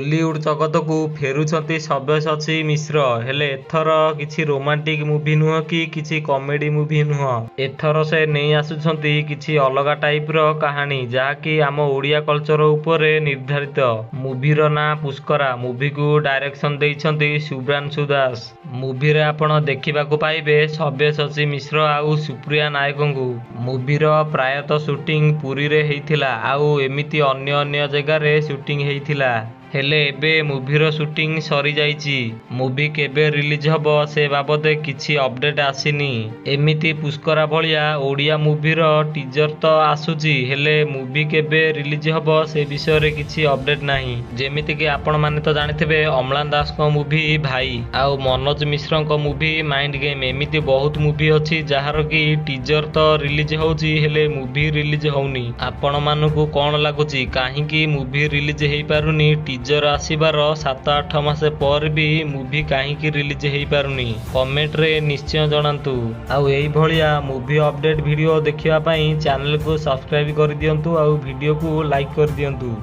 ଓଲିଉଡ୍ ଜଗତକୁ ଫେରୁଛନ୍ତି ସବ୍ୟସାଚୀ ମିଶ୍ର। ହେଲେ ଏଥର କିଛି ରୋମାଣ୍ଟିକ୍ ମୁଭି ନୁହଁ କି କିଛି କମେଡି ମୁଭି ନୁହଁ। ଏଥର ସେ ନେଇ ଆସୁଛନ୍ତି କିଛି ଅଲଗା ଟାଇପ୍ର କାହାଣୀ, ଯାହାକି ଆମ ଓଡ଼ିଆ କଲଚର ଉପରେ ନିର୍ଦ୍ଧାରିତ। ମୁଭିର ନାଁ ପୁଷ୍କରା। ମୁଭିକୁ ଡାଇରେକ୍ସନ ଦେଇଛନ୍ତି ଶୁଭ୍ରାଂଶୁ ଦାସ। ମୁଭିରେ ଆପଣ ଦେଖିବାକୁ ପାଇବେ ସବ୍ୟସାଚୀ ମିଶ୍ର ଆଉ ସୁପ୍ରିୟା ନାୟକଙ୍କୁ। ମୁଭିର ପ୍ରାୟତଃ ସୁଟିଂ ପୁରୀରେ ହେଇଥିଲା, ଆଉ ଏମିତି ଅନ୍ୟ ଅନ୍ୟ ଜାଗାରେ ସୁଟିଂ ହେଇଥିଲା। ହେଲେ ଏବେ ମୁଭିର ସୁଟିଂ ସରିଯାଇଛି। ମୁଭି କେବେ ରିଲିଜ୍ ହବ ସେ ବାବଦରେ କିଛି ଅପଡେଟ୍ ଆସିନି। ଏମିତି ପୁଷ୍କରା ଭଳିଆ ଓଡ଼ିଆ ମୁଭିର ଟିଜର ତ ଆସୁଛି, ହେଲେ ମୁଭି କେବେ ରିଲିଜ୍ ହବ ସେ ବିଷୟରେ କିଛି ଅପଡେଟ୍ ନାହିଁ। ଯେମିତିକି ଆପଣମାନେ ତ ଜାଣିଥିବେ ଅମ୍ଳାନ ଦାସଙ୍କ ମୁଭି ଭାଇ, ଆଉ ମନୋଜ ମିଶ୍ରଙ୍କ ମୁଭି ମାଇଣ୍ଡ ଗେମ୍। ଏମିତି ବହୁତ ମୁଭି ଅଛି ଯାହାର କି ଟିଜର ତ ରିଲିଜ୍ ହଉଛି, ହେଲେ ମୁଭି ରିଲିଜ୍ ହଉନି। ଆପଣମାନଙ୍କୁ କ'ଣ ଲାଗୁଛି କାହିଁକି ମୁଭି ରିଲିଜ୍ ହେଇପାରୁନି? ଟିଜର ଆସିବାର 7-8 ମାସ ପରେ ବି ମୁଭି କାହିଁକି ରିଲିଜ୍ ହେଇପାରୁନି? କମେଣ୍ଟରେ ନିଶ୍ଚୟ ଜଣାନ୍ତୁ। ଆଉ ଏଇଭଳିଆ ମୁଭି ଅପଡେଟ୍ ଭିଡ଼ିଓ ଦେଖିବା ପାଇଁ ଚ୍ୟାନେଲକୁ ସବସ୍କ୍ରାଇବ କରିଦିଅନ୍ତୁ ଆଉ ଭିଡ଼ିଓକୁ ଲାଇକ୍ କରିଦିଅନ୍ତୁ।